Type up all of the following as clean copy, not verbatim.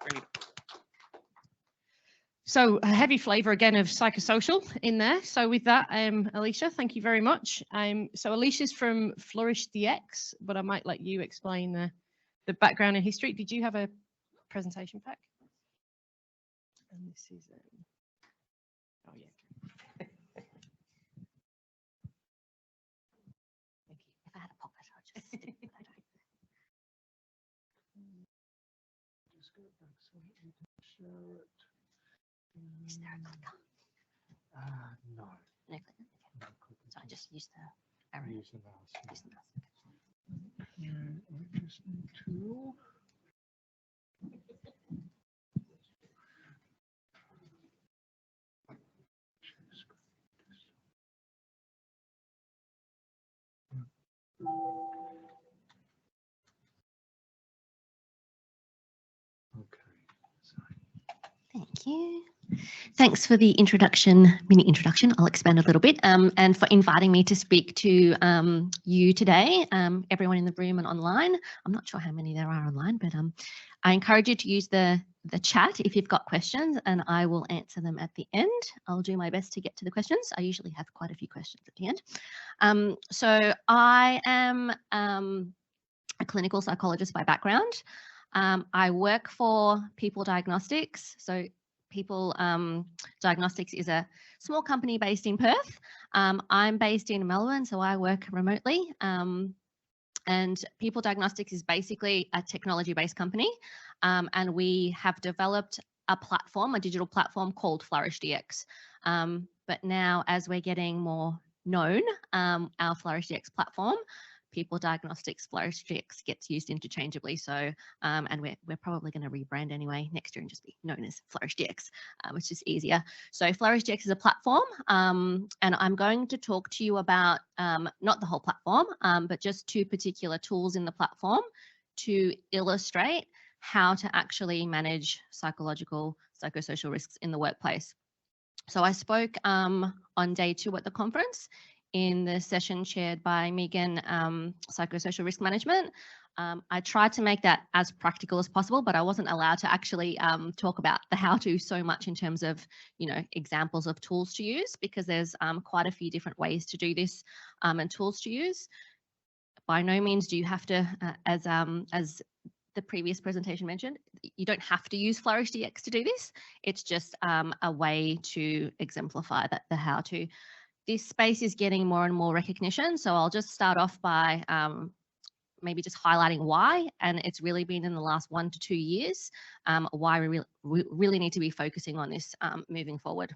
Brilliant. So a heavy flavour again of psychosocial in there. So with that, Alicia, thank you very much. So Alicia's from Flourish DX, but I might let you explain the background and history. Did you have a presentation pack? And this is, oh yeah. Thank you. If I had a pocket, I'd just stick that over. Just go back so that you can share it. Is there a clicker? No. No clicker? No Okay. clicker. So I just use the arrow. Use the mouse. Use the mouse. Okay, I just need to. Thank you. Thanks for the introduction, mini introduction. I'll expand a little bit, and for inviting me to speak to you today, everyone in the room and online. I'm not sure how many there are online, but I encourage you to use the chat if you've got questions, and I will answer them at the end. I'll do my best to get to the questions. I usually have quite a few questions at the end. So I am a clinical psychologist by background. I work for People Diagnostics. So People Diagnostics is a small company based in Perth. I'm based in Melbourne, so I work remotely. And People Diagnostics is basically a technology-based company. And we have developed a platform, a digital platform called Flourish DX. But now, as we're getting more known, our Flourish DX platform, People Diagnostics, Flourish DX gets used interchangeably. So, and we're probably going to rebrand anyway next year and just be known as Flourish DX, which is easier. So Flourish DX is a platform, and I'm going to talk to you about not the whole platform, but just two particular tools in the platform to illustrate how to actually manage psychosocial risks in the workplace. So I spoke on day 2 at the conference in the session chaired by Megan, Psychosocial Risk Management. I tried to make that as practical as possible, but I wasn't allowed to actually talk about the how-to so much in terms of, examples of tools to use, because there's quite a few different ways to do this and tools to use. By no means do you have to, as the previous presentation mentioned, you don't have to use Flourish DX to do this. It's just a way to exemplify the how-to. This space is getting more and more recognition, so I'll just start off by maybe just highlighting why, and it's really been in the last 1 to 2 years why we really need to be focusing on this moving forward.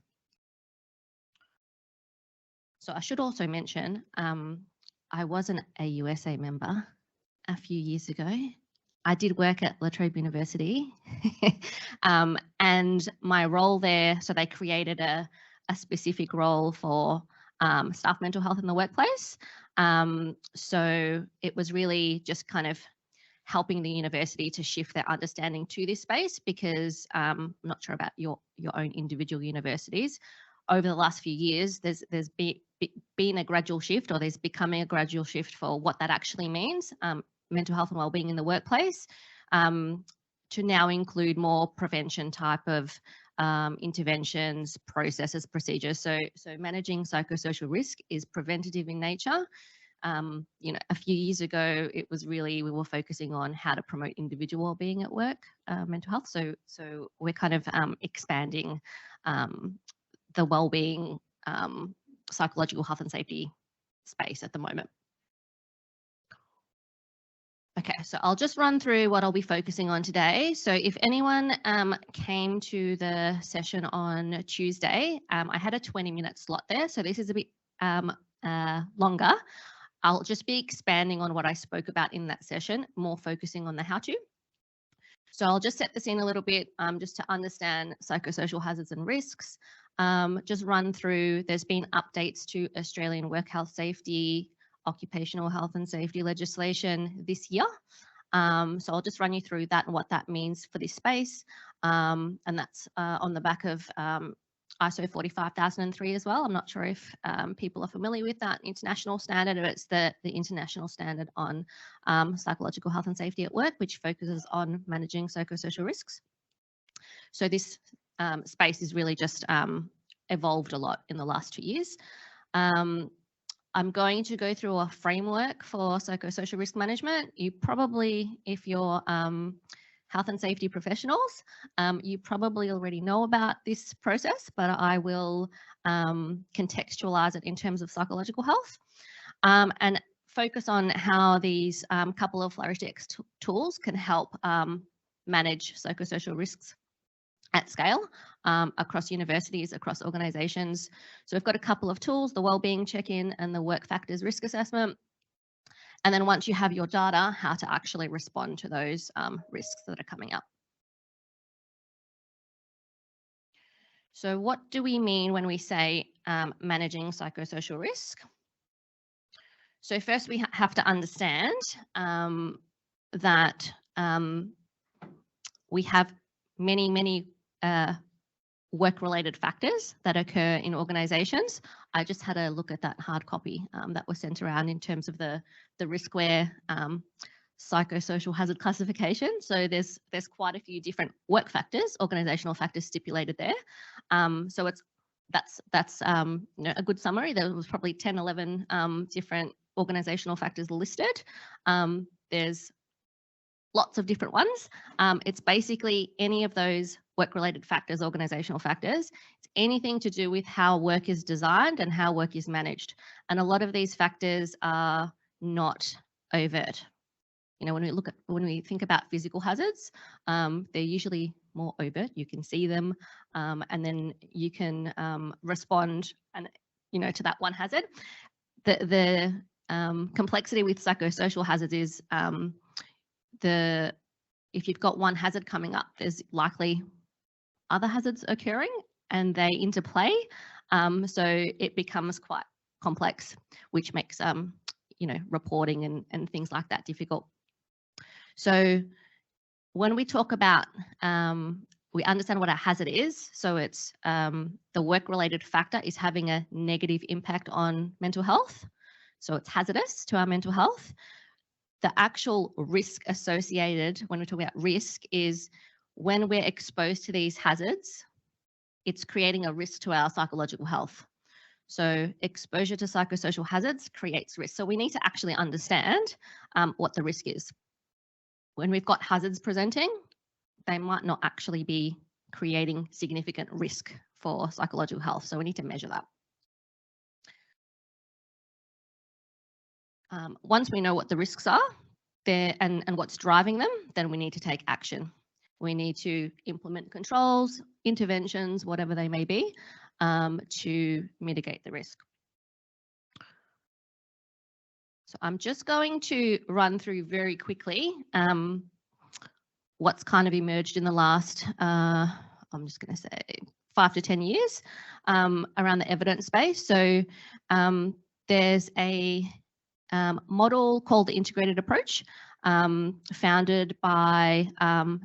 So I should also mention, I wasn't a USA member a few years ago. I did work at La Trobe University, and my role there, so they created a specific role for staff mental health in the workplace. So it was really just kind of helping the university to shift their understanding to this space, because I'm not sure about your own individual universities. Over the last few years, there's been a gradual shift, or there's becoming a gradual shift for what that actually means, mental health and wellbeing in the workplace, to now include more prevention type of interventions, processes, procedures. So managing psychosocial risk is preventative in nature. A few years ago, it was really, we were focusing on how to promote individual wellbeing at work, mental health. So we're kind of expanding the wellbeing, psychological health and safety space at the moment. Okay, so I'll just run through what I'll be focusing on today. So if anyone came to the session on Tuesday, I had a 20-minute slot there. So this is a bit longer. I'll just be expanding on what I spoke about in that session, more focusing on the how-to. So I'll just set the scene a little bit just to understand psychosocial hazards and risks. Just run through, there's been updates to Australian work health safety, occupational health and safety legislation this year. So I'll just run you through that and what that means for this space. And that's on the back of ISO 45003 as well. I'm not sure if people are familiar with that international standard, but it's the international standard on psychological health and safety at work, which focuses on managing psychosocial risks. So this space is really just evolved a lot in the last 2 years. I'm going to go through a framework for psychosocial risk management. You probably, if you're health and safety professionals, you probably already know about this process, but I will contextualize it in terms of psychological health and focus on how these couple of Flourish DX tools can help manage psychosocial risks at scale across universities, across organizations. So we've got a couple of tools, the wellbeing check-in and the work factors risk assessment. And then once you have your data, how to actually respond to those risks that are coming up. So what do we mean when we say managing psychosocial risk? So first we have to understand that we have many work-related factors that occur in organizations. I just had a look at that hard copy that was sent around in terms of the riskware psychosocial hazard classification. So there's quite a few different work factors, organizational factors stipulated there. So that's you know, a good summary. There was probably 10, 11 different organizational factors listed. There's lots of different ones. It's basically any of those work-related factors, organizational factors. It's anything to do with how work is designed and how work is managed. And a lot of these factors are not overt. You know, when we think about physical hazards, they're usually more overt. You can see them, and then you can respond, and you know, to that one hazard. The complexity with psychosocial hazards is if you've got one hazard coming up, there's likely other hazards occurring and they interplay. So it becomes quite complex, which makes you know, reporting and things like that difficult. So when we talk about, we understand what a hazard is. So it's the work-related factor is having a negative impact on mental health. So it's hazardous to our mental health. The actual risk associated, when we talk about risk, is when we're exposed to these hazards, it's creating a risk to our psychological health. So exposure to psychosocial hazards creates risk. So we need to actually understand what the risk is. When we've got hazards presenting, they might not actually be creating significant risk for psychological health. So we need to measure that. Once we know what the risks are and what's driving them, then we need to take action. We need to implement controls, interventions, whatever they may be, to mitigate the risk. So I'm just going to run through very quickly what's kind of emerged in the last, I'm just going to say 5 to 10 years around the evidence base. So there's a model called the integrated approach, founded by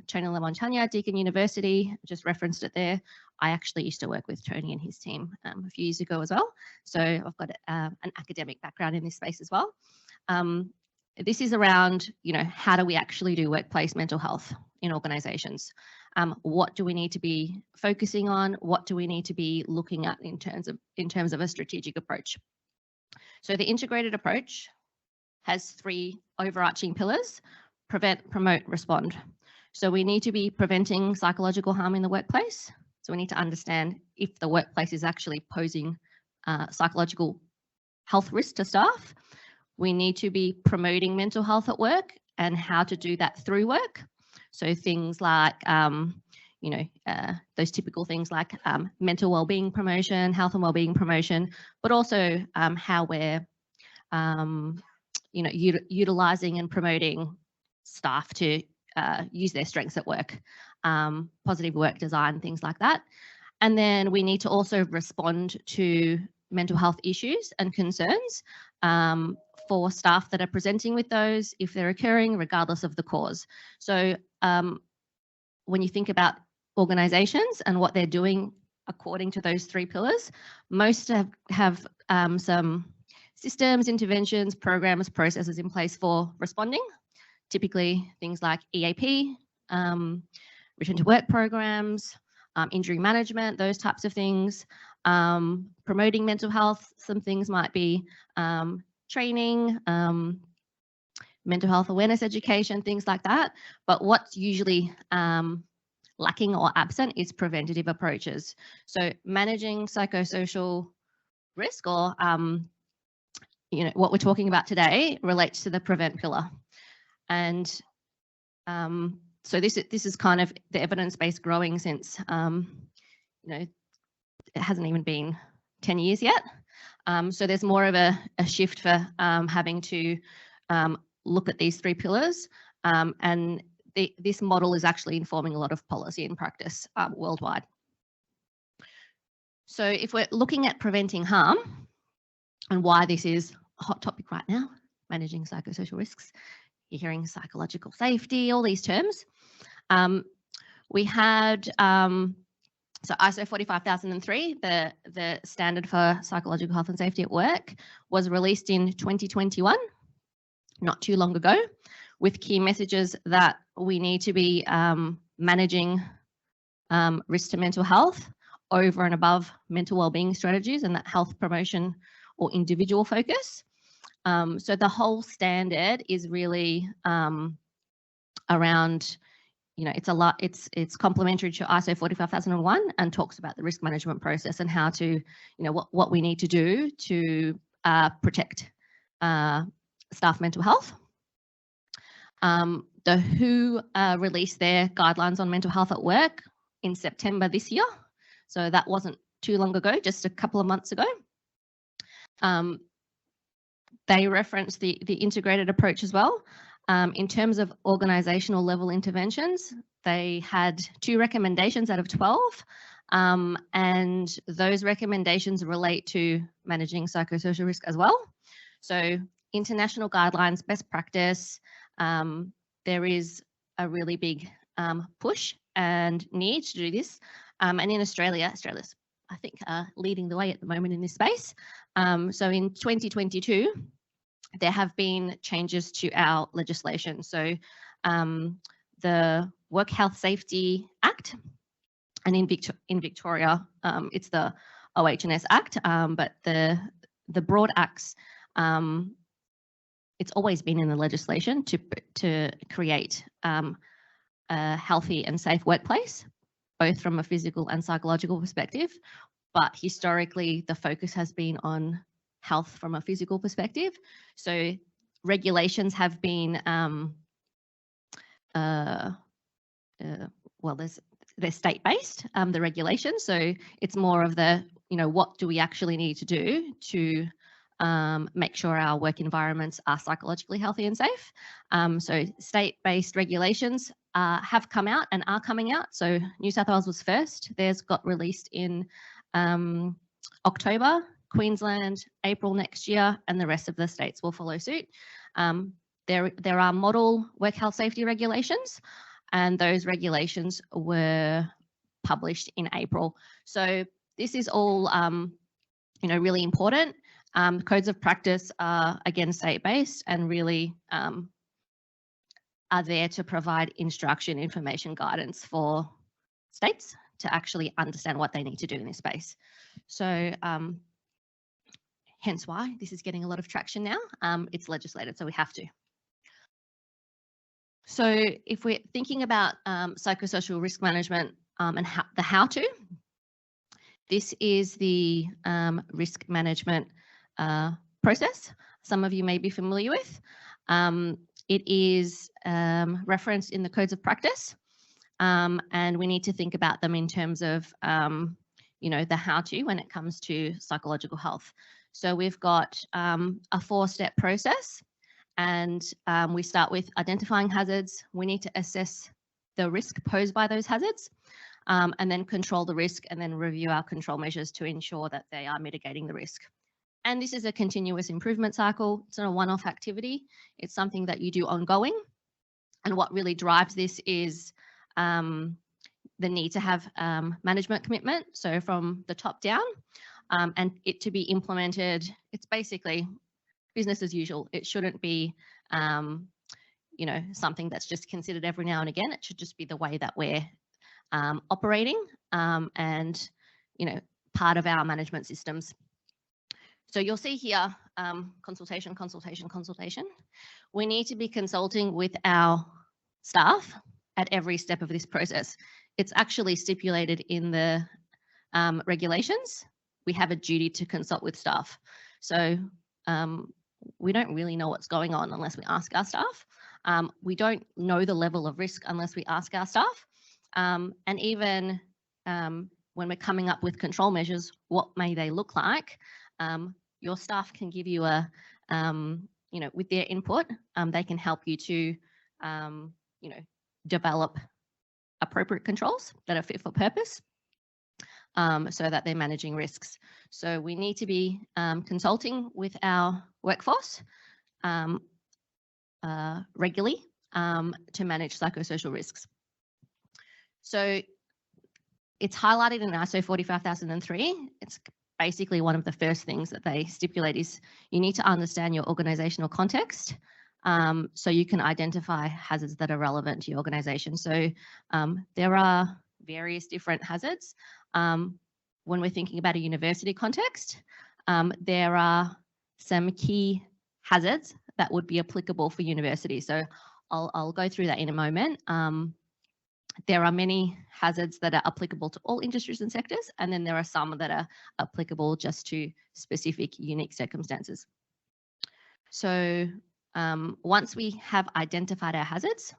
Tony Lamontagne, Deakin University, just referenced it there. I actually used to work with Tony and his team a few years ago as well. So I've got an academic background in this space as well. This is around, you know, how do we actually do workplace mental health in organizations? What do we need to be focusing on? What do we need to be looking at in terms of a strategic approach? So the integrated approach has 3 overarching pillars: prevent, promote, respond. So we need to be preventing psychological harm in the workplace. So we need to understand if the workplace is actually posing psychological health risk to staff. We need to be promoting mental health at work and how to do that through work. So things like, you know, those typical things like mental wellbeing promotion, health and wellbeing promotion, but also how we're, you know, utilizing and promoting staff to use their strengths at work, positive work design, things like that. And then we need to also respond to mental health issues and concerns for staff that are presenting with those, if they're occurring, regardless of the cause. So when you think about organizations and what they're doing according to those 3 pillars, most have some systems, interventions, programs, processes in place for responding. Typically things like EAP, return to work programs, injury management, those types of things, promoting mental health. Some things might be training, mental health awareness education, things like that. But what's usually lacking or absent is preventative approaches. So managing psychosocial risk, or what we're talking about today, relates to the prevent pillar. And so this is kind of the evidence base growing since it hasn't even been 10 years yet. So there's more of a shift for having to look at these three pillars, and this model is actually informing a lot of policy and practice worldwide. So if we're looking at preventing harm and why this is a hot topic right now, managing psychosocial risks, you're hearing psychological safety, all these terms. We had, so ISO 45003, the standard for psychological health and safety at work, was released in 2021, not too long ago, with key messages that we need to be managing risk to mental health over and above mental wellbeing strategies, and that health promotion or individual focus. So the whole standard is really around, it's complementary to ISO 45001 and talks about the risk management process and how to, what we need to do to protect staff mental health. The WHO released their guidelines on mental health at work in September this year. So that wasn't too long ago, just a couple of months ago. They referenced the integrated approach as well. In terms of organisational level interventions, they had 2 recommendations out of 12, and those recommendations relate to managing psychosocial risk as well. So international guidelines, best practice, there is a really big push and need to do this. And in Australia's, I think, leading the way at the moment in this space. So in 2022, there have been changes to our legislation. So the Work Health Safety Act, and in Victoria, it's the OH&S Act, but the broad acts, it's always been in the legislation to create a healthy and safe workplace, both from a physical and psychological perspective. But historically, the focus has been on health from a physical perspective. So regulations have been, they're state-based, the regulations. So it's more of the, what do we actually need to do to make sure our work environments are psychologically healthy and safe. So state-based regulations have come out and are coming out. So New South Wales was first. Theirs got released in October, Queensland, April next year, and the rest of the states will follow suit. There are model work health safety regulations, and those regulations were published in April. So this is all, really important. Codes of practice are, again, state-based and really are there to provide instruction, information, guidance for states to actually understand what they need to do in this space. So hence why this is getting a lot of traction now. It's legislated, so we have to. So if we're thinking about psychosocial risk management and the how-to, this is the risk management process some of you may be familiar with. It is referenced in the codes of practice, and we need to think about them in terms of the how-to when it comes to psychological health. So we've got a 4-step process, and we start with identifying hazards. We need to assess the risk posed by those hazards, and then control the risk, and then review our control measures to ensure that they are mitigating the risk. And this is a continuous improvement cycle. It's not a one-off activity. It's something that you do ongoing. And what really drives this is the need to have management commitment. So from the top down, and it to be implemented, it's basically business as usual. It shouldn't be, something that's just considered every now and again. It should just be the way that we're operating and, part of our management systems. So you'll see here, consultation, consultation, consultation. We need to be consulting with our staff at every step of this process. It's actually stipulated in the regulations. We have a duty to consult with staff. So we don't really know what's going on unless we ask our staff. We don't know the level of risk unless we ask our staff. And even when we're coming up with control measures, what may they look like? Your staff can give you a, with their input, they can help you to, develop appropriate controls that are fit for purpose so that they're managing risks. So we need to be consulting with our workforce regularly to manage psychosocial risks. So it's highlighted in ISO 45003. It's basically one of the first things that they stipulate is you need to understand your organizational context so you can identify hazards that are relevant to your organization. So there are various different hazards. When we're thinking about a university context, there are some key hazards that would be applicable for universities. So I'll go through that in a moment. There are many hazards that are applicable to all industries and sectors, and then there are some that are applicable just to specific unique circumstances. So once we have identified our hazards,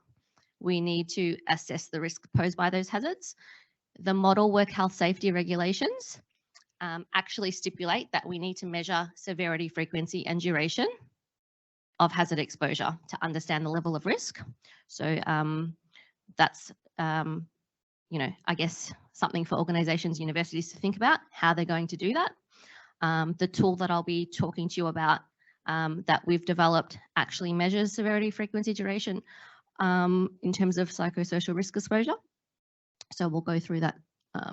we need to assess the risk posed by those hazards. The model work health safety regulations actually stipulate that we need to measure severity, frequency, and duration of hazard exposure to understand the level of risk. So that's I guess something for organisations, universities to think about how they're going to do that. The tool that I'll be talking to you about that we've developed actually measures severity, frequency, duration in terms of psychosocial risk exposure. So we'll go through that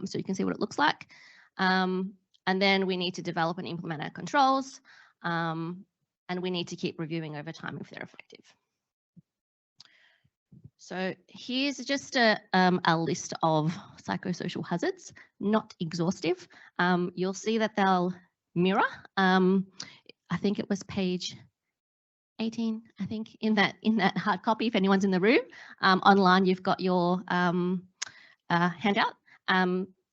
so you can see what it looks like. And then we need to develop and implement our controls, and we need to keep reviewing over time if they're effective. So here's just a list of psychosocial hazards, not exhaustive. You'll see that they'll mirror. I think it was page 18, I think, in that hard copy, if anyone's in the room. Online, you've got your handout.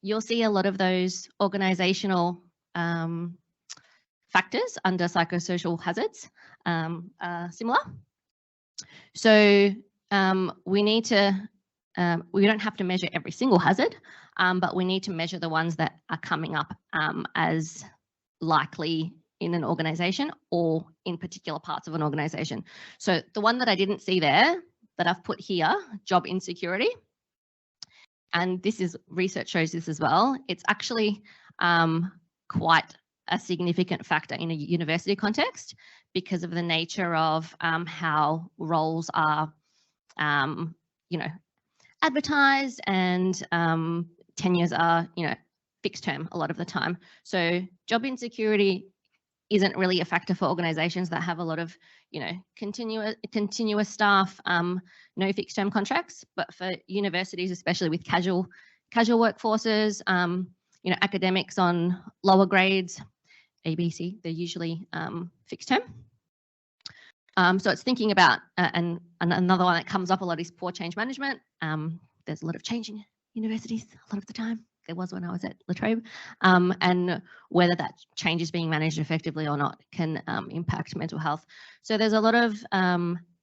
You'll see a lot of those organisational factors under psychosocial hazards similar. So we need to, we don't have to measure every single hazard, but we need to measure the ones that are coming up as likely in an organisation or in particular parts of an organisation. So the one that I didn't see there that I've put here, job insecurity, and this is research shows this as well, it's actually quite a significant factor in a university context because of the nature of how roles are advertised and tenures are, fixed term a lot of the time. So job insecurity isn't really a factor for organisations that have a lot of, continuous staff, no fixed term contracts. But for universities, especially with casual workforces, academics on lower grades, ABC, they're usually fixed term. So it's thinking about, and another one that comes up a lot is poor change management. There's a lot of change in universities a lot of the time. There was when I was at La Trobe, and whether that change is being managed effectively or not can impact mental health. So there's a lot of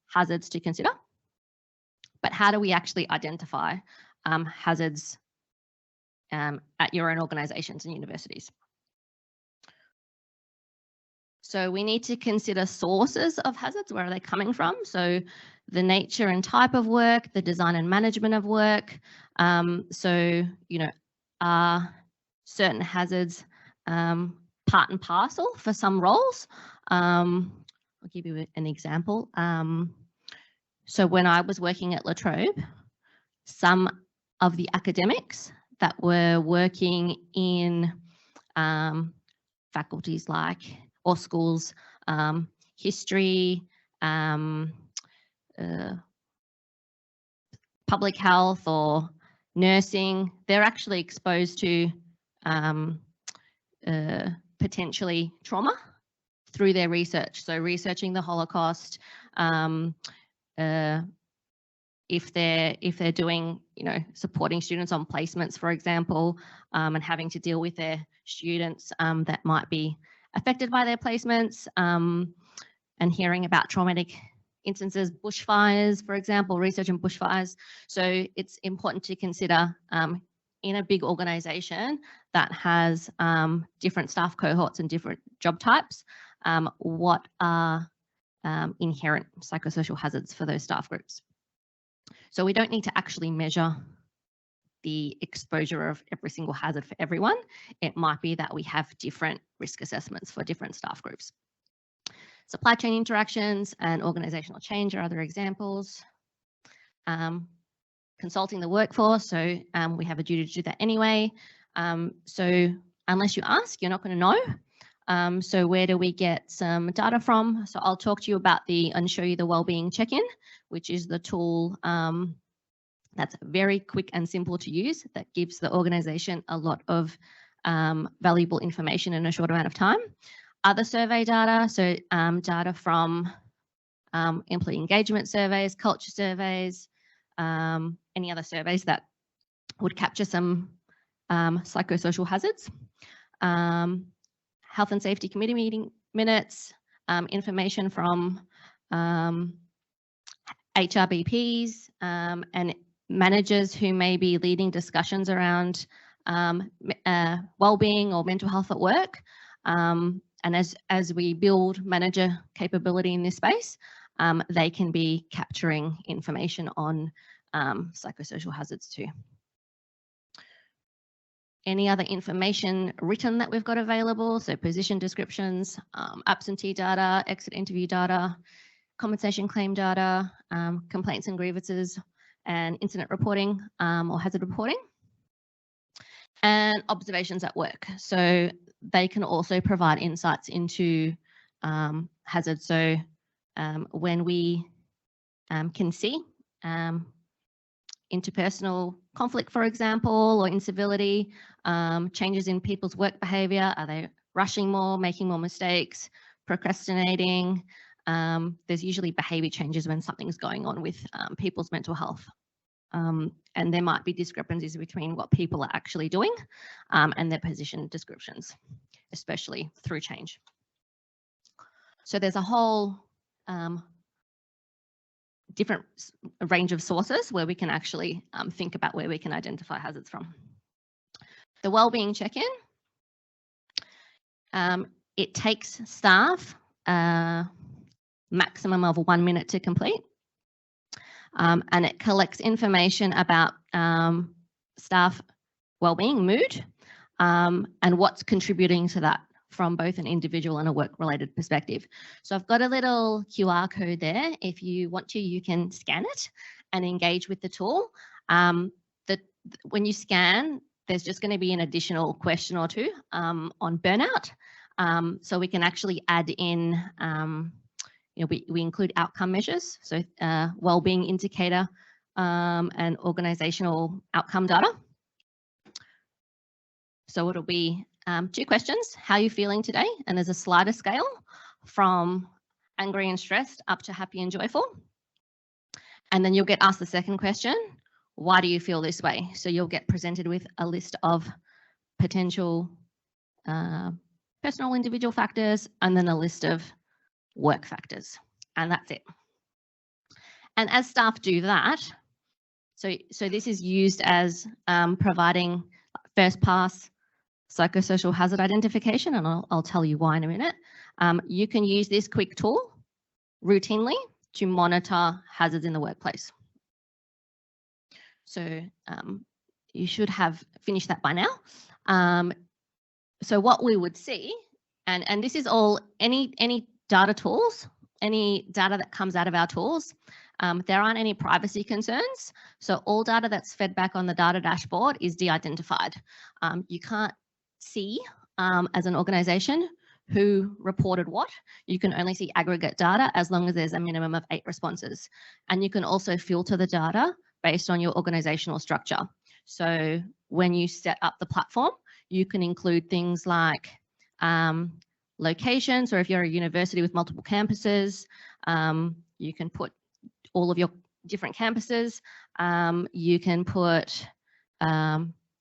hazards to consider, but how do we actually identify hazards at your own organisations and universities? So we need to consider sources of hazards. Where are they coming from? So the nature and type of work, the design and management of work. Are certain hazards part and parcel for some roles? I'll give you an example. So when I was working at La Trobe, some of the academics that were working in faculties like, or schools, history, public health, or nursing, they're actually exposed to potentially trauma through their research. So researching the Holocaust, if they're doing, supporting students on placements, for example, and having to deal with their students that might be affected by their placements, and hearing about traumatic instances, bushfires, for example, research on bushfires. So it's important to consider in a big organisation that has different staff cohorts and different job types, what are inherent psychosocial hazards for those staff groups. So we don't need to actually measure the exposure of every single hazard for everyone. It might be that we have different risk assessments for different staff groups. Supply chain interactions and organisational change are other examples. Consulting the workforce, so we have a duty to do that anyway. So unless you ask, you're not going to know. So where do we get some data from? So I'll talk to you about and show you the wellbeing check-in, which is the tool that's very quick and simple to use, that gives the organisation a lot of valuable information in a short amount of time. Other survey data, so data from employee engagement surveys, culture surveys, any other surveys that would capture some psychosocial hazards. Health and safety committee meeting minutes, information from HRBPs and managers who may be leading discussions around wellbeing or mental health at work. And as we build manager capability in this space, they can be capturing information on psychosocial hazards too. Any other information written that we've got available, so position descriptions, absentee data, exit interview data, compensation claim data, complaints and grievances, and incident reporting or hazard reporting, and observations at work. So they can also provide insights into hazards. So when we can see interpersonal conflict, for example, or incivility, changes in people's work behaviour, are they rushing more, making more mistakes, procrastinating? There's usually behaviour changes when something's going on with people's mental health. And there might be discrepancies between what people are actually doing and their position descriptions, especially through change. So there's a whole different range of sources where we can actually think about where we can identify hazards from. The wellbeing check-in, it takes staff maximum of 1 minute to complete. And it collects information about staff wellbeing, mood, and what's contributing to that from both an individual and a work-related perspective. So I've got a little QR code there. If you want to, you can scan it and engage with the tool. When you scan, there's just going to be an additional question or two on burnout. So we can actually add in we include outcome measures, so wellbeing indicator and organisational outcome data. So it'll be 2 questions: how are you feeling today? And there's a slider scale from angry and stressed up to happy and joyful. And then you'll get asked the second question: why do you feel this way? So you'll get presented with a list of potential personal individual factors and then a list of work factors, and that's it. And as staff do that, so this is used as providing first pass psychosocial hazard identification, and I'll tell you why in a minute. You can use this quick tool routinely to monitor hazards in the workplace. So you should have finished that by now. So what we would see, and this is all any data tools, any data that comes out of our tools, there aren't any privacy concerns. So all data that's fed back on the data dashboard is de-identified. You can't see as an organisation who reported what. You can only see aggregate data as long as there's a minimum of 8 responses. And you can also filter the data based on your organisational structure. So when you set up the platform, you can include things like locations, or if you're a university with multiple campuses, you can put all of your different campuses. You can put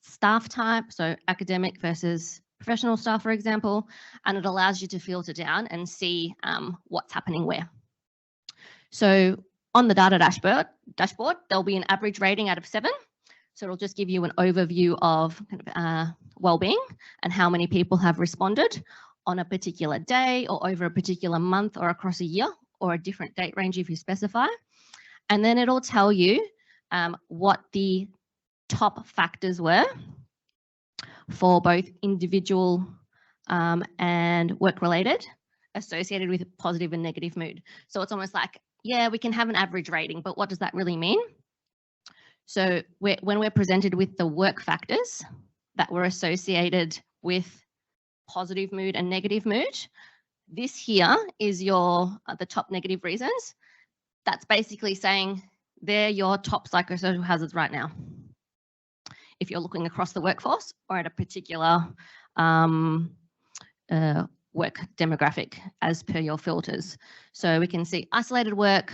staff type, so academic versus professional staff, for example, and it allows you to filter down and see what's happening where. So on the data dashboard, there'll be an average rating out of 7. So it'll just give you an overview of well-being and how many people have responded on a particular day or over a particular month or across a year or a different date range if you specify. And then it'll tell you what the top factors were for both individual and work-related associated with positive and negative mood. So it's almost like, yeah, we can have an average rating, but what does that really mean? So when we're presented with the work factors that were associated with positive mood and negative mood, this here is the top negative reasons. That's basically saying they're your top psychosocial hazards right now. If you're looking across the workforce or at a particular work demographic as per your filters. So we can see isolated work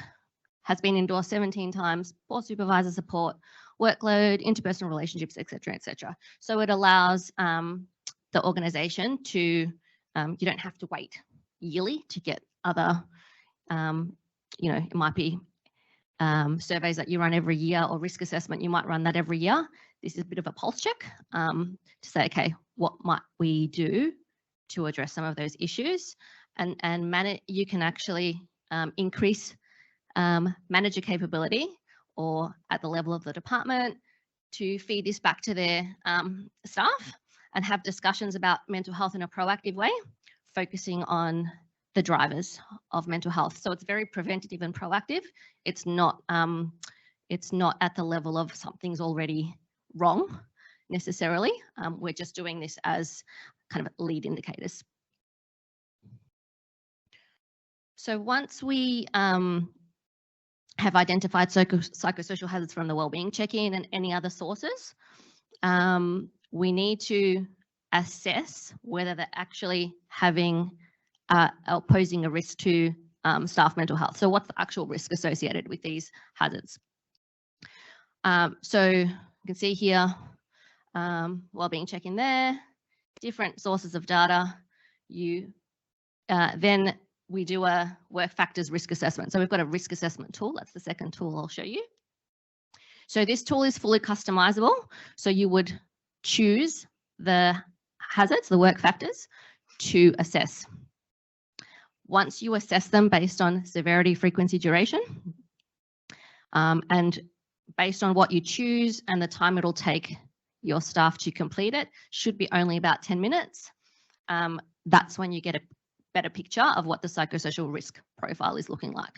has been endorsed 17 times, poor supervisor support, workload, interpersonal relationships, etc., etc. So it allows the organisation to, you don't have to wait yearly to get other, it might be surveys that you run every year or risk assessment, you might run that every year. This is a bit of a pulse check to say, okay, what might we do to address some of those issues? And you can actually increase manager capability or at the level of the department to feed this back to their staff and have discussions about mental health in a proactive way, focusing on the drivers of mental health. So it's very preventative and proactive. It's not at the level of something's already wrong necessarily. We're just doing this as kind of lead indicators. So once we have identified psychosocial hazards from the wellbeing check-in and any other sources, we need to assess whether they're actually having or posing a risk to staff mental health. So what's the actual risk associated with these hazards? So you can see here, wellbeing check-in there, different sources of data. Then we do a work factors risk assessment. So we've got a risk assessment tool. That's the second tool I'll show you. So this tool is fully customizable. So you would choose the hazards, the work factors, to assess. Once you assess them based on severity, frequency, duration, and based on what you choose and the time it'll take your staff to complete it, should be only about 10 minutes. That's when you get a better picture of what the psychosocial risk profile is looking like.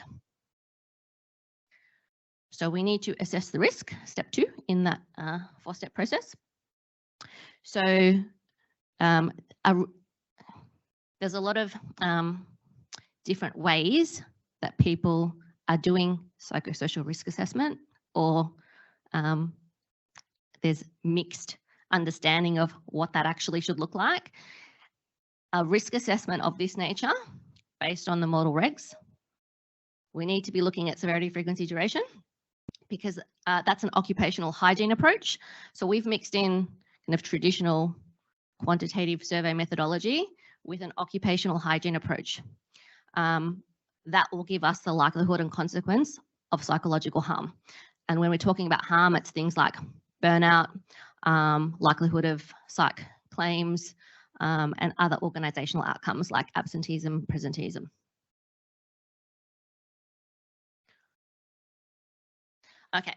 So we need to assess the risk, step 2 in that 4-step process. So there's a lot of different ways that people are doing psychosocial risk assessment, or there's mixed understanding of what that actually should look like. A risk assessment of this nature, based on the model regs, we need to be looking at severity, frequency, duration, because that's an occupational hygiene approach. So we've mixed in kind of traditional quantitative survey methodology with an occupational hygiene approach. That will give us the likelihood and consequence of psychological harm. And when we're talking about harm, it's things like burnout, likelihood of psych claims, and other organisational outcomes like absenteeism, presenteeism. Okay,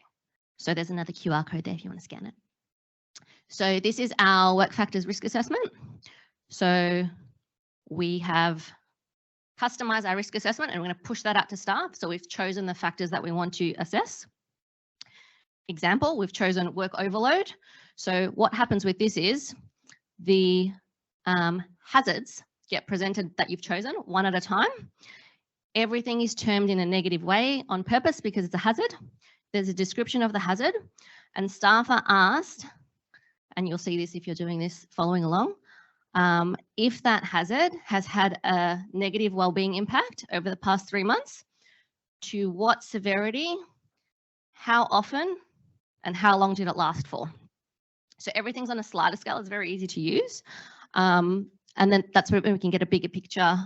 so there's another QR code there if you want to scan it. So this is our work factors risk assessment. So we have customized our risk assessment and we're going to push that out to staff. So we've chosen the factors that we want to assess. Example, we've chosen work overload. So what happens with this is the hazards get presented that you've chosen one at a time. Everything is termed in a negative way on purpose because it's a hazard. there's a description of the hazard, and staff are asked, and you'll see this if you're doing this following along, if that hazard has had a negative wellbeing impact over the past 3 months, to what severity, how often, and how long did it last for? So everything's on a slider scale. It's very easy to use. And then that's where we can get a bigger picture.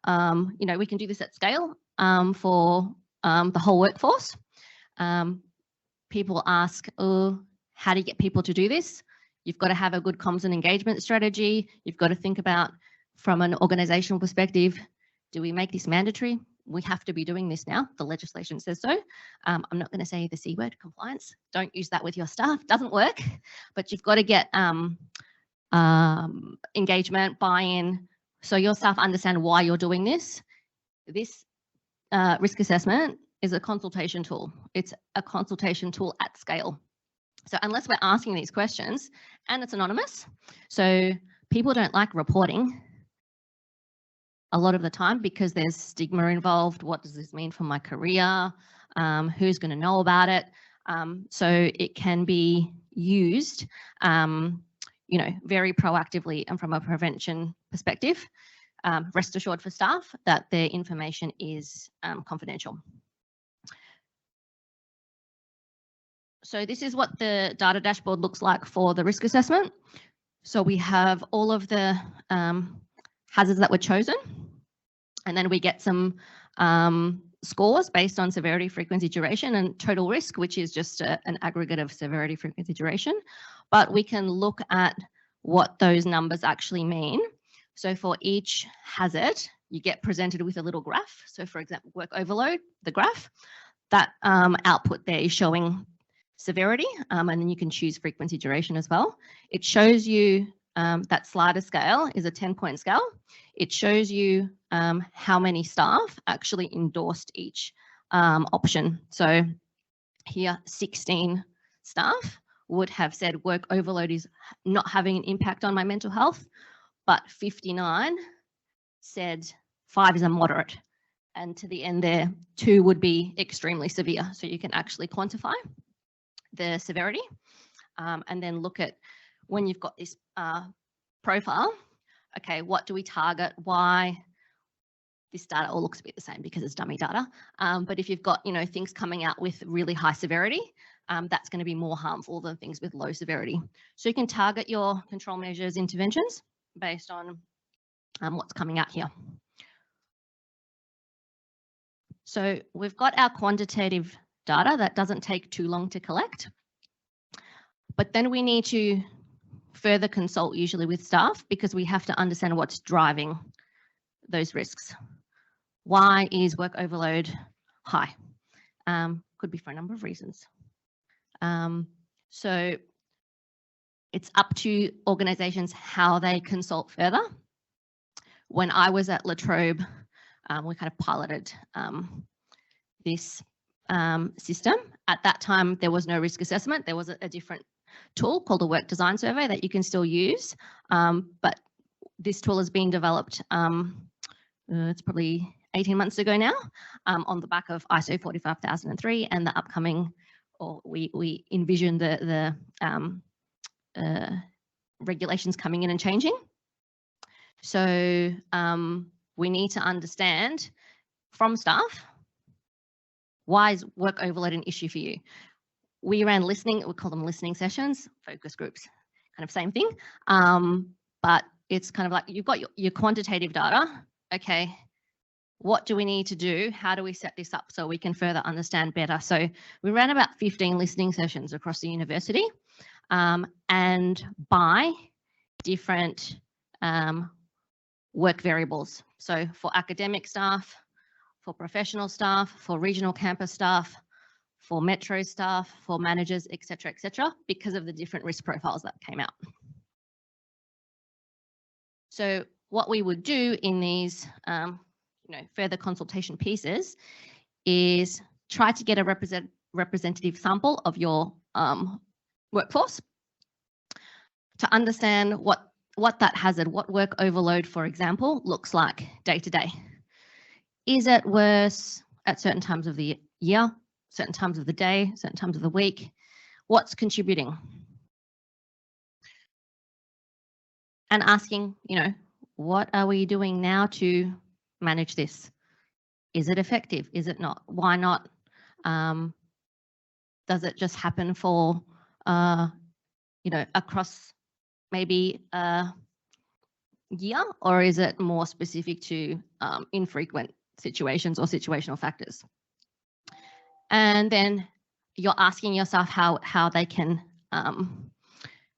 You know, we can do this at scale for the whole workforce. People ask, oh, how do you get people to do this? You've got to have a good comms and engagement strategy. You've got to think about, from an organizational perspective, do we make this mandatory? We have to be doing this now. The legislation says so. I'm not going to say the C word, compliance. Don't use that with your staff. Doesn't work. But you've got to get engagement, buy-in, so your staff understand why you're doing this. This risk assessment is a consultation tool. It's a consultation tool at scale. So unless we're asking these questions, and it's anonymous, so people don't like reporting a lot of the time because there's stigma involved. What does this mean for my career? Who's going to know about it? So it can be used, you know, very proactively and from a prevention perspective. Rest assured for staff that their information is confidential. So this is what the data dashboard looks like for the risk assessment. So we have all of the hazards that were chosen, and then we get some scores based on severity, frequency, duration, and total risk, which is just an aggregate of severity, frequency, duration. But we can look at what those numbers actually mean. So for each hazard, you get presented with a little graph. So for example, work overload, the graph, that output there is showing severity, and then you can choose frequency, duration as well. It shows you that slider scale is a 10-point scale. It shows you how many staff actually endorsed each option. So here, 16 staff would have said work overload is not having an impact on my mental health, but 59 said 5 is a moderate. And to the end there, 2 would be extremely severe. So you can actually quantify the severity and then look at, when you've got this profile, okay, what do we target? Why? This data all looks a bit the same because it's dummy data. But if you've got, you know, things coming out with really high severity, that's going to be more harmful than things with low severity. So you can target your control measures, interventions based on what's coming out here. So we've got our quantitative data that doesn't take too long to collect, but then we need to further consult usually with staff because we have to understand what's driving those risks. Why is work overload high? Could be for a number of reasons. So it's up to organisations how they consult further. When I was at La Trobe, we kind of piloted this system. At that time, there was no risk assessment. There was a different tool called a work design survey that you can still use. But this tool has been developed, it's probably 18 months ago now, on the back of ISO 45003 and the upcoming, or we envision the regulations coming in and changing. So we need to understand from staff, why is work overload an issue for you? We ran listening, we call them listening sessions, focus groups, kind of same thing. But it's kind of like you've got your quantitative data. Okay, what do we need to do? How do we set this up so we can further understand better? So we ran about 15 listening sessions across the university and by different work variables. So for academic staff, for professional staff, for regional campus staff, for metro staff, for managers, et cetera, because of the different risk profiles that came out. So what we would do in these further consultation pieces is try to get a representative sample of your workforce to understand what that hazard, what work overload, for example, looks like day to day. Is it worse at certain times of the year? certain times of the day, certain times of the week. What's contributing? And asking, what are we doing now to manage this? Is it effective? Is it not? Why not? Does it just happen for, across maybe a year, or is it more specific to infrequent situations or situational factors? And then you're asking yourself how they can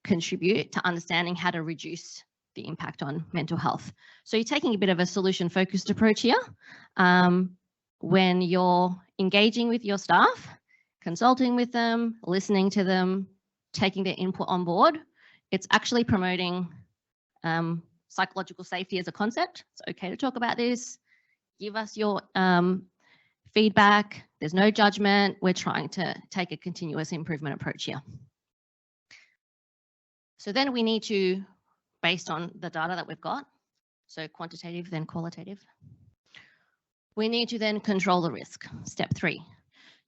contribute to understanding how to reduce the impact on mental health. So you're taking a bit of a solution-focused approach here. When you're engaging with your staff, consulting with them, listening to them, taking their input on board, it's actually promoting psychological safety as a concept. It's okay to talk about this. Give us your feedback. There's no judgment. We're trying to take a continuous improvement approach here. So then we need to, based on the data that we've got, so quantitative, then qualitative, we need to then control the risk, step 3.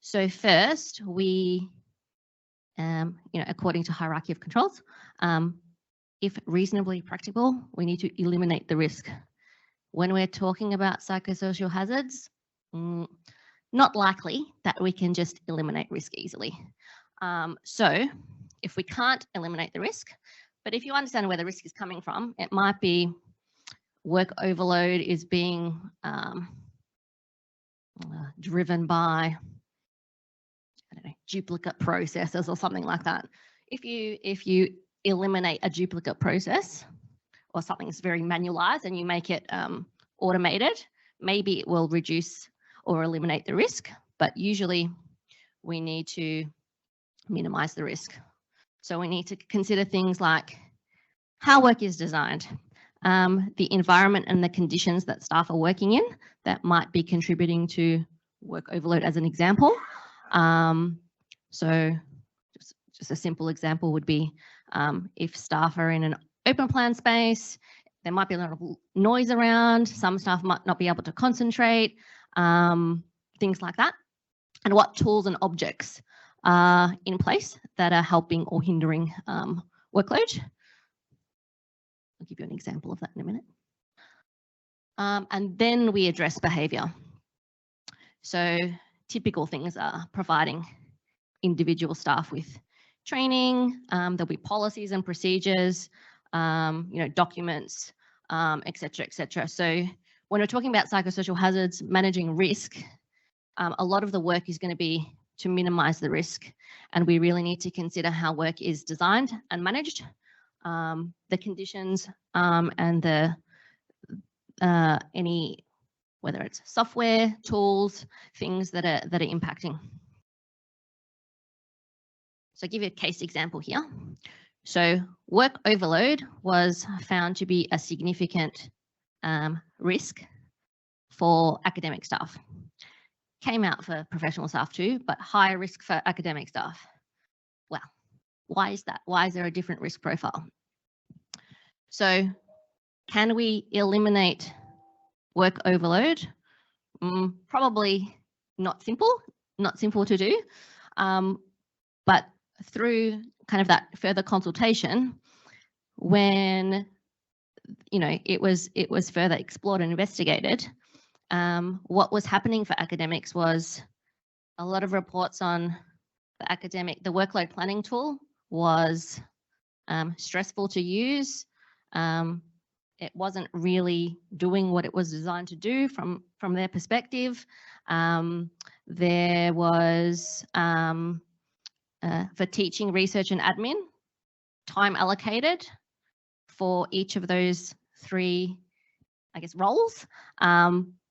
So first, we, according to hierarchy of controls, if reasonably practical, we need to eliminate the risk. When we're talking about psychosocial hazards, not likely that we can just eliminate risk easily. So if we can't eliminate the risk, but if you understand where the risk is coming from, it might be work overload is being driven by, I don't know, duplicate processes or something like that. If you eliminate a duplicate process or something that's very manualized and you make it automated, maybe it will reduce or eliminate the risk, but usually we need to minimize the risk. So we need to consider things like how work is designed, the environment and the conditions that staff are working in that might be contributing to work overload as an example. So just a simple example would be if staff are in an open plan space, there might be a lot of noise around, some staff might not be able to concentrate, things like that. And what tools and objects are in place that are helping or hindering workload. I'll give you an example of that in a minute. And then we address behaviour. So typical things are providing individual staff with training, there'll be policies and procedures, documents, et cetera, So when we're talking about psychosocial hazards, managing risk, a lot of the work is going to be to minimize the risk. And we really need to consider how work is designed and managed, the conditions and the whether it's software, tools, things that are impacting. So I'll give you a case example here. So work overload was found to be a significant risk for academic staff. Came out for professional staff too, but higher risk for academic staff. Well, why is that? Why is there a different risk profile? So can we eliminate work overload? Probably not simple to do, but through kind of that further consultation, when it was further explored and investigated, what was happening for academics was a lot of reports on the workload planning tool was stressful to use. It wasn't really doing what it was designed to do from their perspective. There was, for teaching, research and admin, time allocated for each of those 3, roles.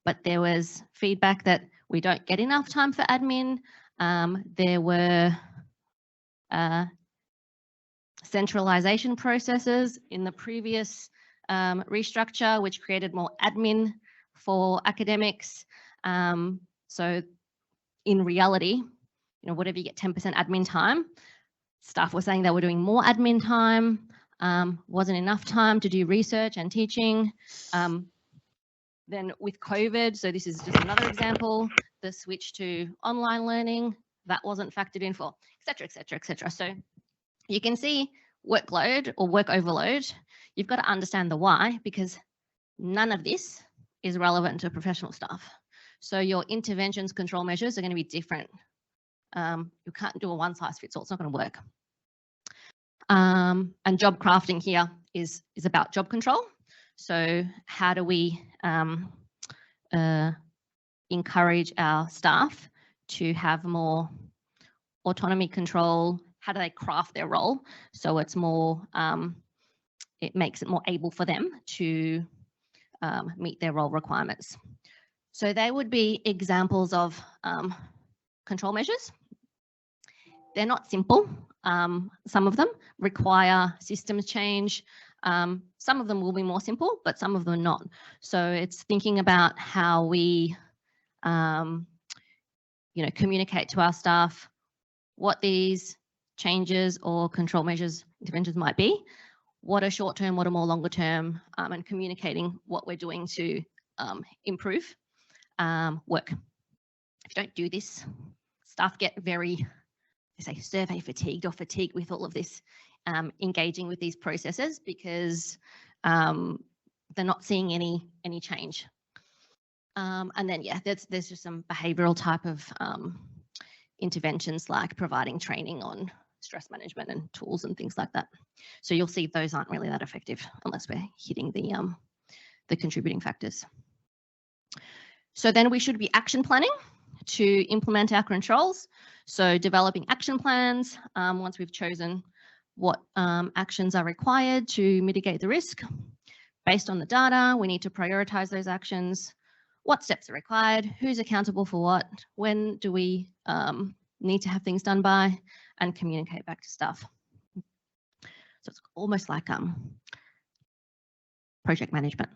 But there was feedback that we don't get enough time for admin. There were centralization processes in the previous restructure, which created more admin for academics. So in reality, whatever you get 10% admin time, staff were saying they were doing more admin time, wasn't enough time to do research and teaching. Then with COVID, so this is just another example, the switch to online learning, that wasn't factored in for, et cetera, et cetera, et cetera. So you can see workload or work overload. You've got to understand the why, because none of this is relevant to professional staff. So your interventions, control measures are going to be different. You can't do a one size fits all. It's not going to work. And job crafting here is about job control. So how do we encourage our staff to have more autonomy, control? How do they craft their role so it's more, it makes it more able for them to meet their role requirements? So they would be examples of control measures. They're not simple. Some of them require systems change. Some of them will be more simple, but some of them not. So it's thinking about how we, communicate to our staff what these changes or control measures, interventions might be, what are short-term, what are more longer-term, and communicating what we're doing to improve work. If you don't do this, staff get very, they say, survey fatigued or fatigued with all of this, engaging with these processes, because they're not seeing any change. And then, yeah, there's just some behavioural type of interventions, like providing training on stress management and tools and things like that. So you'll see those aren't really that effective unless we're hitting the contributing factors. So then we should be action planning to implement our controls. So developing action plans once we've chosen what actions are required to mitigate the risk. Based on the data, we need to prioritise those actions. What steps are required? Who's accountable for what? When do we need to have things done by? And communicate back to staff. So it's almost like project management.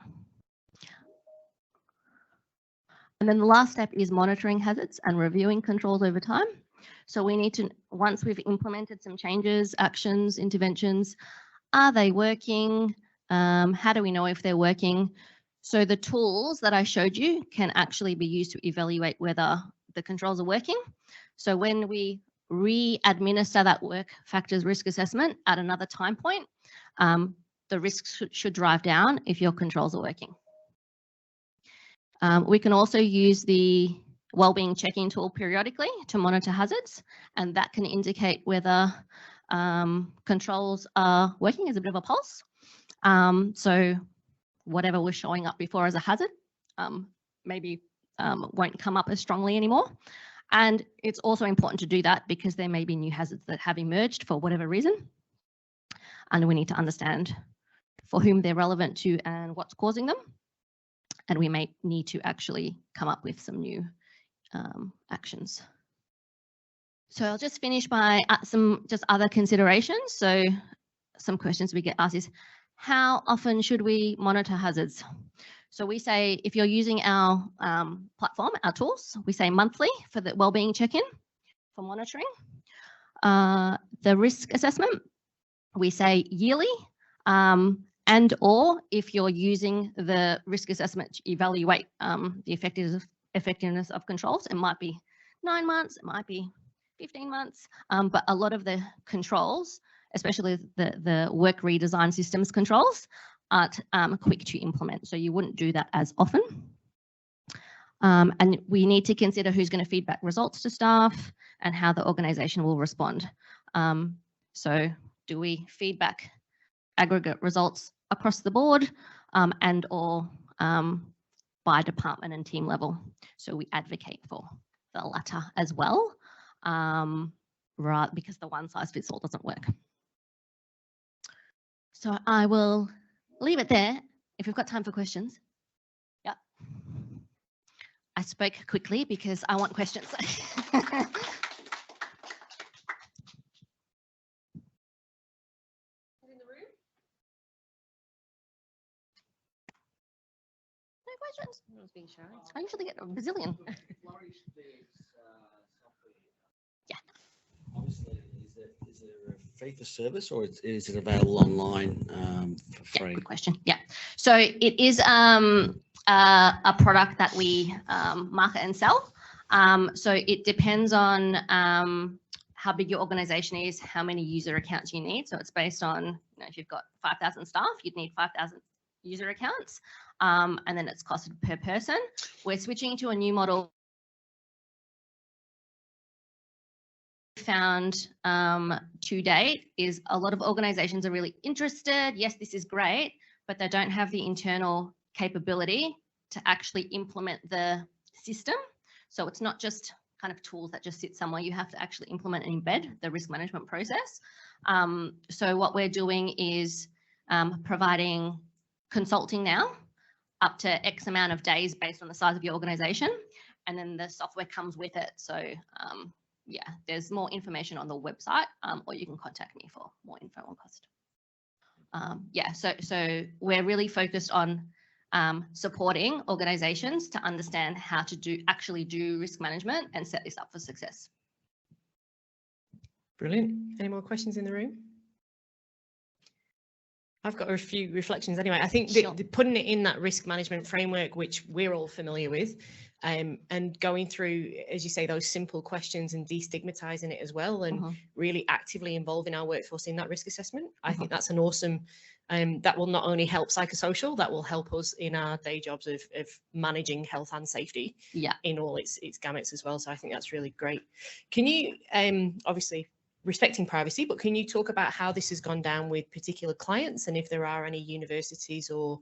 And then the last step is monitoring hazards and reviewing controls over time. So we need to, once we've implemented some changes, actions, interventions, are they working? How do we know if they're working? So the tools that I showed you can actually be used to evaluate whether the controls are working. So when we re-administer that work factors risk assessment at another time point, the risks should drive down if your controls are working. We can also use the wellbeing check-in tool periodically to monitor hazards, and that can indicate whether controls are working as a bit of a pulse. So whatever was showing up before as a hazard maybe won't come up as strongly anymore. And it's also important to do that because there may be new hazards that have emerged for whatever reason. And we need to understand for whom they're relevant to and what's causing them. And we may need to actually come up with some new actions. So I'll just finish by some just other considerations. So some questions we get asked is, how often should we monitor hazards? So we say, if you're using our platform, our tools, we say monthly for the wellbeing check-in for monitoring. The risk assessment, we say yearly, and or if you're using the risk assessment to evaluate the effectiveness of controls, it might be 9 months, it might be 15 months, but a lot of the controls, especially the work redesign systems controls, aren't quick to implement, so you wouldn't do that as often. And we need to consider who's going to feed back results to staff and how the organisation will respond. So do we feed back aggregate results across the board and or by department and team level? So we advocate for the latter as well, right, because the one size fits all doesn't work. So I will leave it there if we've got time for questions. Yep. I spoke quickly because I want questions. No questions? I was being shy. I usually get a bazillion. Flourish DX software. Yeah. Obviously, is it a fee for service or is it available online for free? Yeah, good question. Yeah. So it is a product that we market and sell. So it depends on how big your organization is, how many user accounts you need. So it's based on, if you've got 5,000 staff, you'd need 5,000 user accounts, and then it's costed per person. We're switching to a new model. Found to date is a lot of organizations are really interested. Yes, this is great, but they don't have the internal capability to actually implement the system. So it's not just kind of tools that just sit somewhere. You have to actually implement and embed the risk management process. So what we're doing is providing consulting now up to X amount of days based on the size of your organization, and then the software comes with it. So yeah, there's more information on the website, or you can contact me for more info on cost. Yeah, so we're really focused on supporting organizations to understand how to actually do risk management and set this up for success. Brilliant. Any more questions in the room? I've got a few reflections anyway. I think Sure. putting it in that risk management framework, which we're all familiar with, and going through, as you say, those simple questions and destigmatizing it as well, and really actively involving our workforce in that risk assessment. I think that's an awesome, that will not only help psychosocial, that will help us in our day jobs of managing health and safety in all its gamuts as well. So I think that's really great. Can you, obviously, respecting privacy, but can you talk about how this has gone down with particular clients, and if there are any universities or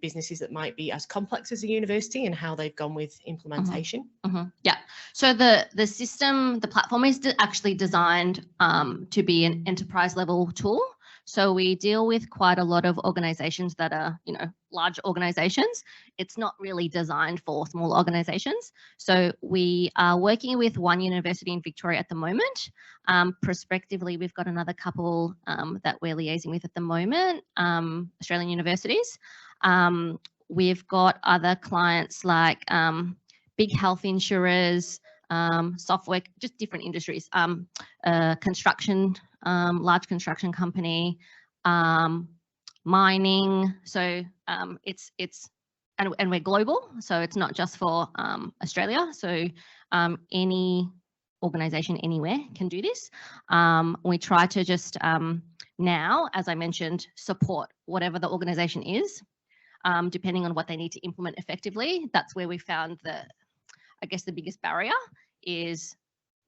businesses that might be as complex as a university, and how they've gone with implementation? Yeah, so the system, the platform is actually designed to be an enterprise level tool. So we deal with quite a lot of organizations that are, large organizations. It's not really designed for small organizations. So we are working with one university in Victoria at the moment. Prospectively, we've got another couple that we're liaising with at the moment, Australian universities. We've got other clients like big health insurers, software, just different industries, construction, large construction company, mining. So and we're global, so it's not just for Australia. So any organization anywhere can do this. We try to just now, as I mentioned, support whatever the organization is, depending on what they need to implement effectively. That's where we found I guess the biggest barrier is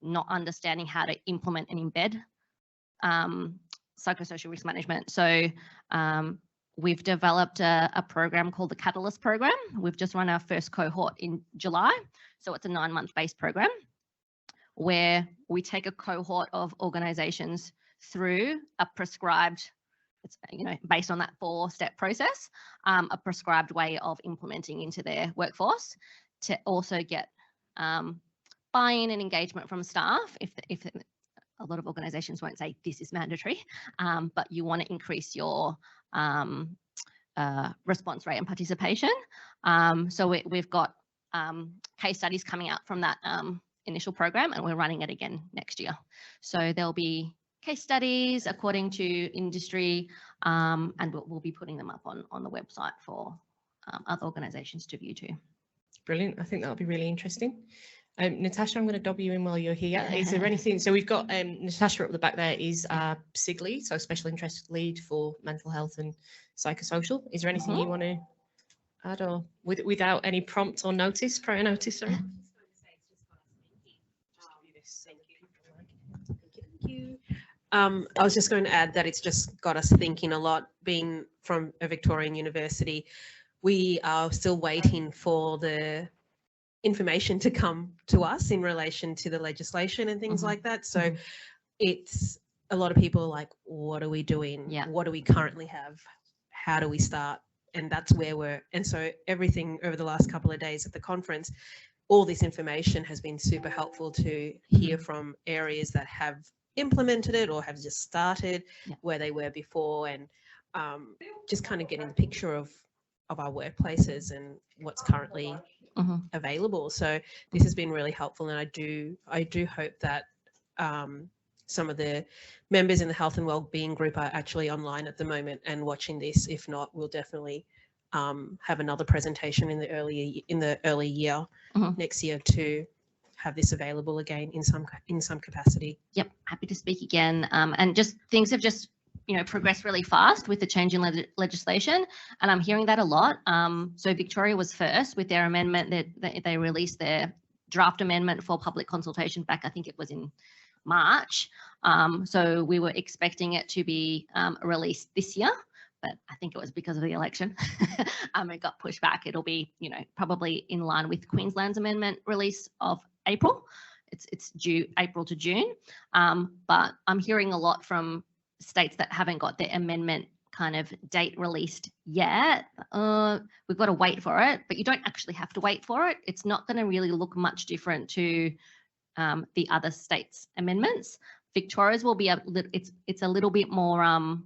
not understanding how to implement and embed psychosocial risk management. So we've developed a program called the Catalyst program. We've just run our first cohort in July. So it's a 9-month based program where we take a cohort of organizations through a prescribed, it's based on that 4-step process, a prescribed way of implementing into their workforce, to also get buy-in and engagement from staff. If a lot of organizations won't say this is mandatory, but you want to increase your response rate and participation. So we've got case studies coming out from that initial program, and we're running it again next year. So there'll be case studies according to industry, and we'll be putting them up on the website for other organizations to view too. Brilliant. I think that'll be really interesting. Natasha, I'm going to dob you in while you're here. Is there anything? So we've got Natasha up the back there is our SIG lead, so special interest lead for mental health and psychosocial. Is there anything you want to add, or without any prompt or notice, prior notice? Sorry. Thank you. I was just going to add that it's just got us thinking a lot. Being from a Victorian university, we are still waiting for the information to come to us in relation to the legislation and things like that. So it's a lot of people are like, what are we doing? What do we currently have? How do we start? And that's where and so everything over the last couple of days at the conference, all this information has been super helpful to hear from areas that have implemented it or have just started where they were before, and just kind of getting the picture of our workplaces and what's currently available. So this has been really helpful, and I do hope that some of the members in the health and wellbeing group are actually online at the moment and watching this. If not, we'll definitely have another presentation in the early year next year to have this available again in some capacity. Yep, happy to speak again. And just things have just progressed really fast with the change in legislation, and I'm hearing that a lot. So Victoria was first with their amendment that they released their draft amendment for public consultation back, I think it was in March. So we were expecting it to be released this year, but I think it was because of the election. It got pushed back. It'll be, probably in line with Queensland's amendment release of April. It's due April to June. But I'm hearing a lot from states that haven't got their amendment kind of date released yet. We've got to wait for it, but you don't actually have to wait for it. It's not going to really look much different to the other states' amendments. Victoria's will be it's a little bit more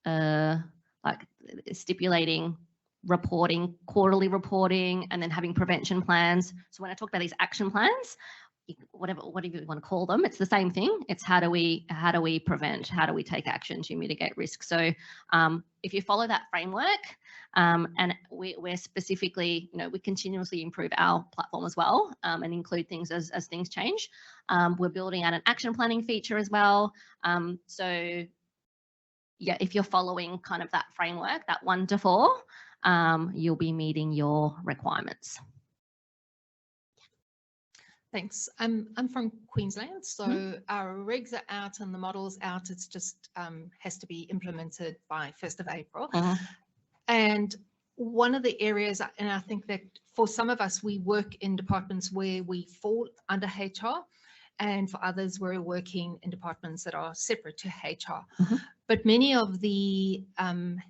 like stipulating reporting, quarterly reporting, and then having prevention plans. So when I talk about these action plans, whatever you want to call them, it's the same thing. It's how do we prevent, how do we take action to mitigate risk. So if you follow that framework, and we're specifically, we continuously improve our platform as well, and include things as things change. We're building out an action planning feature as well. So yeah, if you're following kind of that framework, that 1 to 4, you'll be meeting your requirements. Thanks. I'm from Queensland, so our regs are out and the model's out. It's just has to be implemented by 1st of April. And one of the areas, and I think that for some of us, we work in departments where we fall under HR, and for others, we're working in departments that are separate to HR. But many of the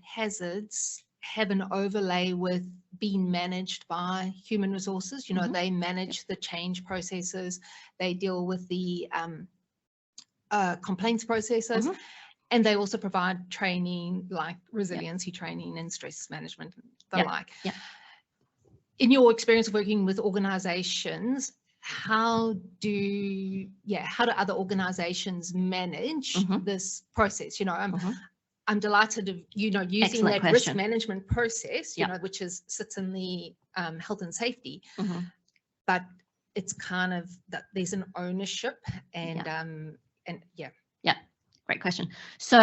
hazards have an overlay with being managed by human resources. They manage the change processes, they deal with the complaints processes, and they also provide training like resiliency training and stress management and the like. In your experience working with organizations, how do other organizations manage this process? I'm delighted of using Excellent that question. risk management process, which sits in the health and safety, but it's kind of that there's an ownership and Great question. So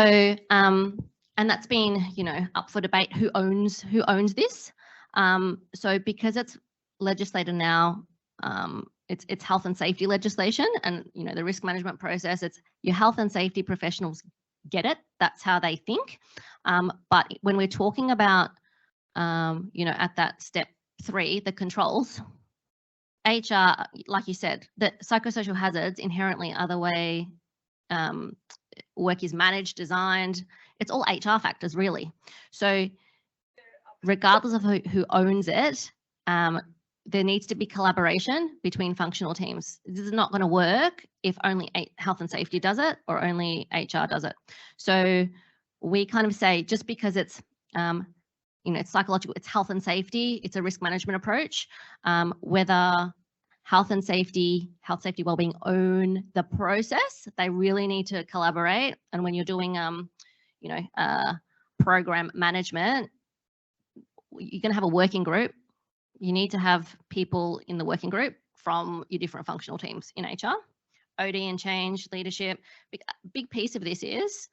and that's been up for debate, who owns this. So because it's legislated now, it's health and safety legislation, and the risk management process, it's your health and safety professionals get it. That's how they think. But when we're talking about, at that step 3, the controls, HR, like you said, the psychosocial hazards inherently are the way work is managed, designed. It's all HR factors, really. So regardless of who owns it, there needs to be collaboration between functional teams. This is not going to work if only health and safety does it or only HR does it. So we kind of say, just because it's, it's psychological, it's health and safety, it's a risk management approach, whether health safety, wellbeing own the process, they really need to collaborate. And when you're doing, program management, you're going to have a working group. You need to have people in the working group from your different functional teams in HR, OD and change, leadership. Big piece of this is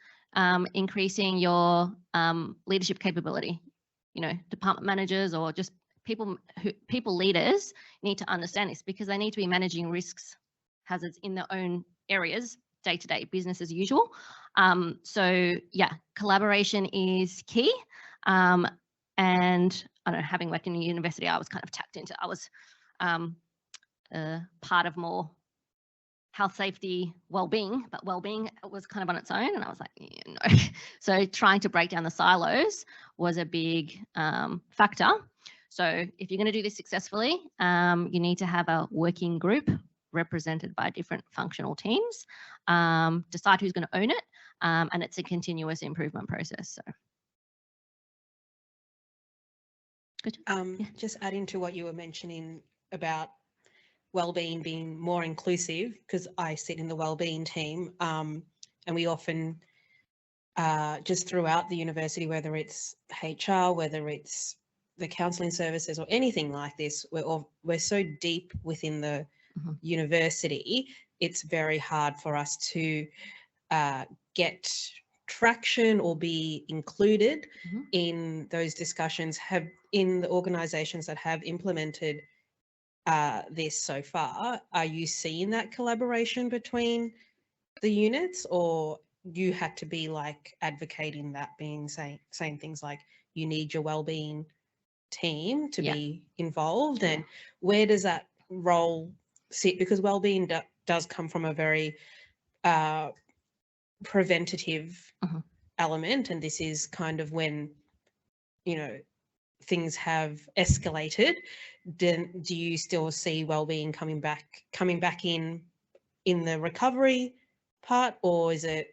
increasing your leadership capability. Department managers or just people leaders need to understand this, because they need to be managing risks, hazards in their own areas, day-to-day, business as usual. So yeah, collaboration is key. And I don't know, having worked in a university, I was kind of tapped into, I was part of more health, safety, well-being, but well-being was kind of on its own. And I was like, no. So trying to break down the silos was a big factor. So if you're going to do this successfully, you need to have a working group represented by different functional teams, decide who's going to own it, and it's a continuous improvement process. So. Good. Just adding to what you were mentioning about wellbeing being more inclusive, because I sit in the wellbeing team, and we often just throughout the university, whether it's HR, whether it's the counselling services or anything like this, we're so deep within the university, it's very hard for us to get traction or be included in those discussions. In the organisations that have implemented this so far, are you seeing that collaboration between the units, or you had to be like advocating that, saying things like you need your wellbeing team to be involved? And where does that role sit? Because wellbeing does come from a very preventative element, and this is kind of when, you know, things have escalated. Do you still see wellbeing coming back in the recovery part, or is it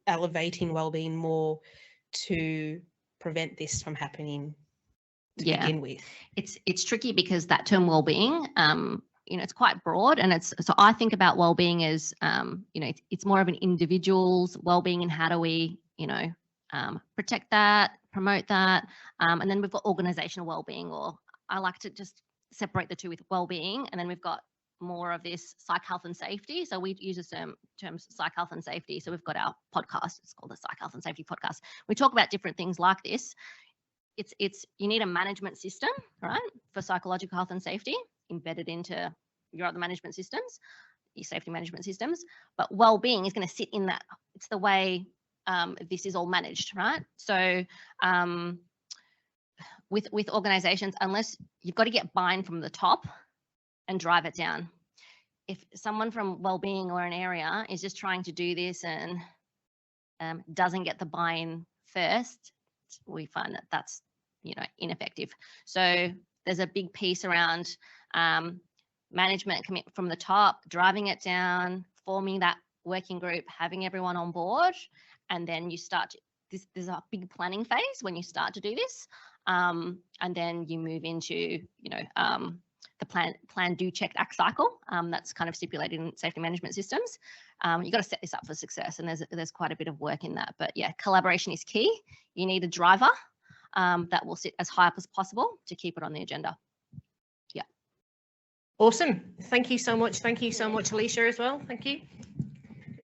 elevating wellbeing more to prevent this from happening to begin with? It's tricky because that term wellbeing, you know, it's quite broad, and so I think about wellbeing as, you know, it's more of an individual's wellbeing, and how do we, you know, protect that, promote that, and then we've got organizational wellbeing, or I like to just separate the two with wellbeing, and then we've got more of this psych health and safety. So we use the terms psych health and safety. So we've got our podcast, it's called the Psych Health and Safety Podcast. We talk about different things like this. It's you need a management system, right, for psychological health and safety embedded into your other management systems, your safety management systems. But well-being is going to sit in that. It's the way this is all managed, right? So with organizations, unless you've got to get buy-in from the top and drive it down. If someone from wellbeing or an area is just trying to do this and doesn't get the buy-in first, we find that that's, you know, ineffective. So there's a big piece around management from the top, driving it down, forming that working group, having everyone on board, and then you start there's a big planning phase when you start to do this, and then you move into, you know, the plan, do, check, act cycle. That's kind of stipulated in safety management systems. You've got to set this up for success, and there's quite a bit of work in that. But yeah, collaboration is key. You need a driver that will sit as high up as possible to keep it on the agenda. Yeah. Awesome. Thank you so much. Thank you so much, Alicia, as well. Thank you.